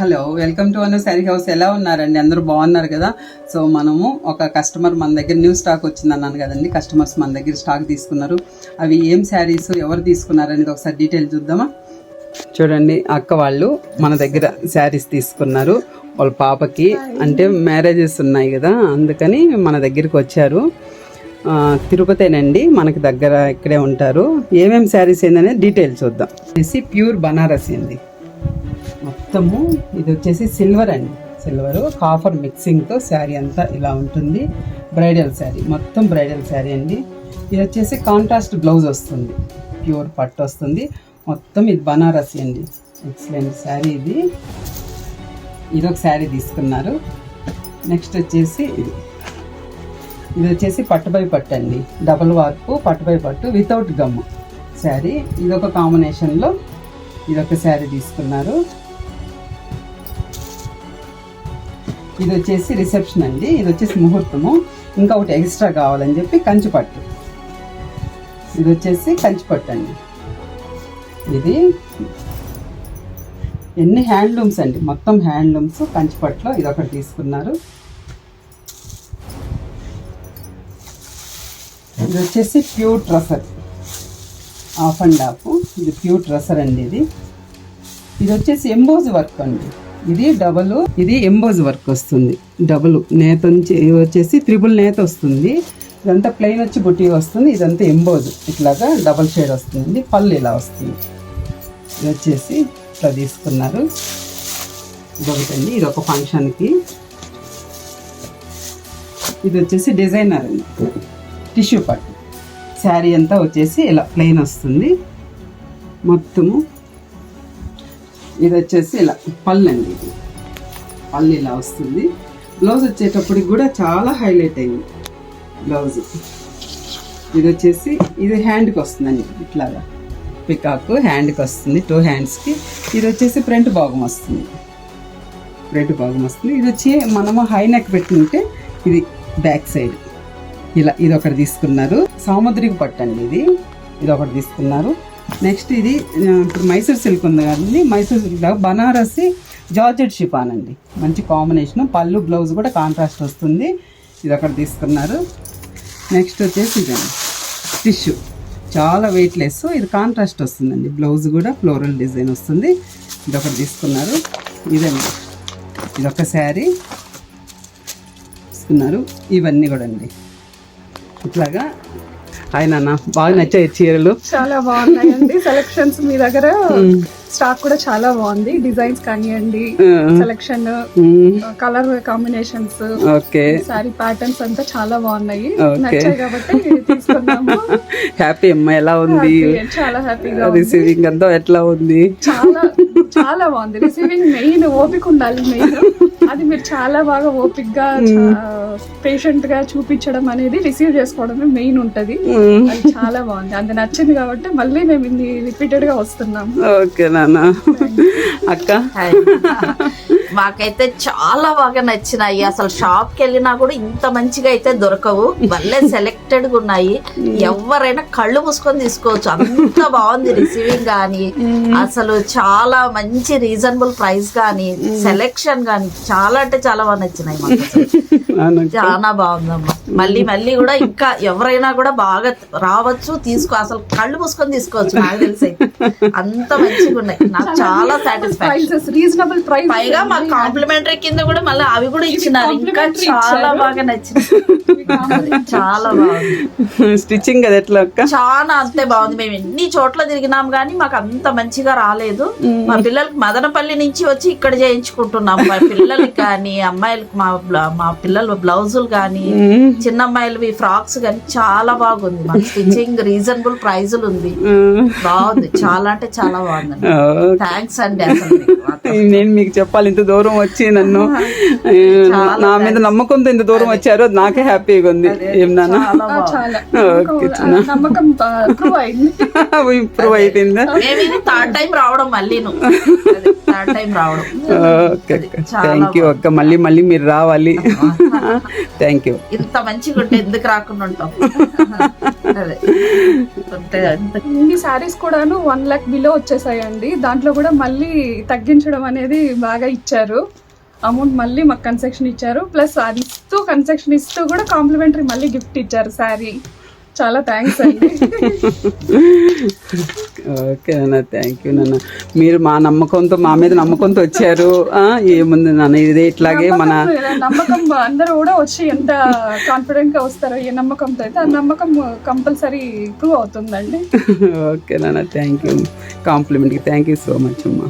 Hello, welcome to Anu sari house. ఎలా ఉన్నారండి? అందరూ బాగున్నారు కదా? సో మనము ఒక కస్టమర్ మన దగ్గర న్యూ స్టాక్ వచ్చింది అన్నాను కదండి. కస్టమర్స్ మన దగ్గర స్టాక్ తీసుకున్నారు. అవి ఏం శారీస్, ఎవరు తీసుకున్నారు అనేది ఒకసారి డీటెయిల్ చూద్దామా? చూడండి, అక్క వాళ్ళు మన దగ్గర శారీస్ తీసుకున్నారు. వాళ్ళ పాపకి అంటే మ్యారేజెస్ ఉన్నాయి కదా, అందుకని మన దగ్గరికి వచ్చారు. తిరుపతేనండి, మనకి దగ్గర ఇక్కడే ఉంటారు. ఏమేమి శారీస్ ఏందనేది డీటెయిల్ చూద్దాం. ప్యూర్ బనారసి అండి మొత్తము. ఇది వచ్చేసి సిల్వర్ అండి, సిల్వర్ కాఫర్ మిక్సింగ్తో శారీ అంతా ఇలా ఉంటుంది. బ్రైడల్ శారీ, మొత్తం బ్రైడల్ శారీ అండి. ఇది వచ్చేసి కాంట్రాస్ట్ బ్లౌజ్ వస్తుంది, ప్యూర్ పట్టు వస్తుంది మొత్తం. ఇది బనారసి అండి, ఎక్సలెంట్ శారీ. ఇది ఒక శారీ తీసుకున్నారు. నెక్స్ట్ వచ్చేసి ఇది వచ్చేసి పట్టుపై పట్టు అండి, డబుల్ వార్పు పట్టుపై పట్టు వితౌట్ గమ్ శారీ. ఇదొక కాంబినేషన్లో ఇదొక శారీ తీసుకున్నారు. ఇది వచ్చేసి రిసెప్షన్ అండి, ఇది వచ్చేసి ముహూర్తము. ఇంకా ఒకటి ఎక్స్ట్రా కావాలని చెప్పి కంచిపట్టు. ఇది వచ్చేసి కంచిపట్టు అండి. ఇది ఎన్ని హ్యాండ్లూమ్స్ అండి, మొత్తం హ్యాండ్లూమ్స్ కంచిపట్టులో ఇదొకటి తీసుకున్నారు. ఇది వచ్చేసి pure tussar, of and of. ఇది ప్యూర్ ట్రసర్ అండి. ఇది వచ్చేసి ఎంబోజ్ వర్క్ అండి. ఇది డబల్, ఇది ఎంబోజ్ వర్క్ వస్తుంది. డబుల్ నేత నుంచి వచ్చేసి త్రిబుల్ నేత వస్తుంది. ఇదంతా ప్లెయిన్ వచ్చి బుట్టి వస్తుంది. ఇదంతా ఎంబోజ్ ఇట్లాగా డబల్ షేడ్ వస్తుంది. పళ్ళు ఇలా వస్తుంది. ఇది వచ్చేసి ఇట్లా తీసుకున్నారు. ఇదొకటండి, ఇది ఒక ఫంక్షన్కి. ఇది వచ్చేసి డిజైనర్ అండి, టిష్యూ పట్టు. శారీ అంతా వచ్చేసి ఇలా ప్లెయిన్ వస్తుంది మొత్తము. ఇది వచ్చేసి ఇలా పళ్ళు అండి, ఇది పళ్ళు ఇలా వస్తుంది. బ్లౌజ్ వచ్చేటప్పటికి కూడా చాలా హైలైట్ అయింది బ్లౌజ్. ఇది వచ్చేసి ఇది హ్యాండ్కి వస్తుందండి, ఇట్లాగా పికాక్ హ్యాండ్కి వస్తుంది, 2 హ్యాండ్స్కి. ఇది వచ్చేసి ఫ్రంట్ భాగం వస్తుంది, ఫ్రంట్ భాగం వస్తుంది. ఇది వచ్చి మనము హై నెక్ పెట్టుకుంటే ఇది బ్యాక్ సైడ్ ఇలా. ఇది ఒకటి తీసుకున్నారు. సాముద్రిక పట్టు అండి, ఇది ఒకటి తీసుకున్నారు. నెక్స్ట్ ఇది ఇప్పుడు మైసూర్ సిల్క్ ఉంది కదండి, Mysore silk Banarasi georgette chiffon అండి, మంచి కాంబినేషన్. పళ్ళు బ్లౌజ్ కూడా కాంట్రాస్ట్ వస్తుంది. ఇది ఒకటి తీసుకున్నారు. నెక్స్ట్ వచ్చేసి ఇదండి టిష్యూ, చాలా వెయిట్లెస్. ఇది కాంట్రాస్ట్ వస్తుందండి, బ్లౌజ్ కూడా ఫ్లోరల్ డిజైన్ వస్తుంది. ఇది ఒకటి తీసుకున్నారు. ఇదండి, ఇదొక శారీ తీసుకున్నారు. ఇవన్నీ కూడా అండి ఇట్లాగా. ఆయన బాగా నచ్చాయి చీరలు, చాలా బాగున్నాయండి. సెలెక్షన్స్ మీ దగ్గర స్టాక్ కూడా చాలా బాగుంది. డిజైన్స్ కానివ్వండి, selection, colour combinations, sorry patterns అంతా చాలా బాగున్నాయి. నచ్చాయి కాబట్టి తీసుకున్నాము. హ్యాపీ అమ్మా, ఎలా ఉంది? చాలా హ్యాపీగా. రిసీవింగ్ అంతా ఎట్లా ఉంది? చాలా చాలా బాగుంది. రిసీవింగ్ మెయిన్ ఓపిక ఉండాలి. మెయిన్ అది మీరు చాలా బాగా ఓపిక్ గా పేషెంట్ గా చూపించడం అనేది, రిసీవ్ చేసుకోవడమే మెయిన్ ఉంటది. అది చాలా బాగుంది, అది నచ్చింది కాబట్టి మళ్ళీ మేము ఇన్ని రిపీటెడ్ గా వస్తున్నాం. ఓకే నాన్న. అక్క మాకైతే చాలా బాగా నచ్చినాయి. అసలు షాప్ కి వెళ్ళినా కూడా ఇంత మంచిగా అయితే దొరకవు. భలే సెలెక్టెడ్ గా ఉన్నాయి. ఎవరైనా కళ్ళు మూసుకొని తీసుకోవచ్చు, అంత బాగుంది రిసీవింగ్ గానీ. అసలు చాలా మంచి రీజనబుల్ ప్రైస్ గానీ, సెలెక్షన్ గానీ చాలా అంటే చాలా బాగా నచ్చినాయి మాకు. చాలా బాగుందమ్మా. మళ్ళీ మళ్ళీ కూడా ఇంకా ఎవరైనా కూడా బాగా రావచ్చు, అసలు కళ్ళు మూసుకొని తీసుకోవచ్చు. నాకు తెలిసి అంత మంచిగా ఉన్నాయి. నాకు చాలా సాటిస్ఫాక్షన్. రీజనబుల్ ప్రైస్, పైగా మా కాంప్లిమెంటరీ కింద కూడా మళ్ళీ అవి కూడా ఇచ్చినారు. ఇంకా చాలా బాగా నచ్చింది, చాలా బాగుంది. స్టిచ్చింగ్ అది ఎట్లా అక్క? చాలా అంతే బాగుంది. మేము ఎన్ని చోట్ల తిరిగినాం కానీ మాకు అంత మంచిగా రాలేదు. మా పిల్లలకి మదనపల్లి నుంచి వచ్చి ఇక్కడ చేయించుకుంటున్నాం. మా పిల్లలకి కానీ, అమ్మాయిలకి మా పిల్లల బ్లౌజులు కానీ, చిన్న అమ్మాయిలవి ఫ్రాక్స్ కానీ చాలా బాగుంది. మా స్టిచ్చింగ్ రీజనబుల్ ప్రైజులు ఉంది, బాగుంది. చాలా అంటే చాలా బాగుంది. థ్యాంక్స్ అండి. అసలు నేను మీకు చెప్పాలి, ఇంత దూరం వచ్చి నన్ను నా మీద నమ్మకంతో ఇంత దూరం వచ్చారు, అది నాకే హ్యాపీగా ఉంది. ఏం నాన్న? ఇంప్రూవ్ అయిపోయిందా? థర్డ్ టైం రావడం, మళ్ళీ థర్డ్ టైం రావడం. థ్యాంక్ యూ అక్క, మళ్ళీ మళ్ళీ మీరు రావాలి. Thank you. ఇంత మంచిగా ఉంటే ఎందుకు రాకుండా ఉంటాం. అదే ఉంటే అంతే. ఇన్ని శారీస్ కూడాను 1 lakh బిలో వచ్చేసాయండి. దాంట్లో కూడా మళ్ళీ తగ్గించడం అనేది బాగా ఇచ్చారు. అమౌంట్ మళ్ళీ మాకు కన్సెషన్ ఇచ్చారు. ప్లస్ అది ఇస్తూ కన్సెషన్ ఇస్తూ కూడా కాంప్లిమెంటరీ మళ్ళీ గిఫ్ట్ ఇచ్చారు శారీ. చాలా థ్యాంక్స్ అండి. ఓకే నాన్న, థ్యాంక్ యూ నాన్న. మీరు మా నమ్మకంతో, మా మీద నమ్మకంతో వచ్చారు. ఏముంది నాన్న, ఇదే ఇట్లాగే మన నమ్మకం అందరూ కూడా వచ్చి ఎంత కాన్ఫిడెంట్ గా వస్తారో ఏ నమ్మకంతో అయితే ఆ నమ్మకం కంపల్సరీ ప్రూవ్ అవుతుందండి. ఓకే నాన్న, థ్యాంక్ యూ. కాంప్లిమెంట్కి థ్యాంక్ యూ సో మచ్ అమ్మా.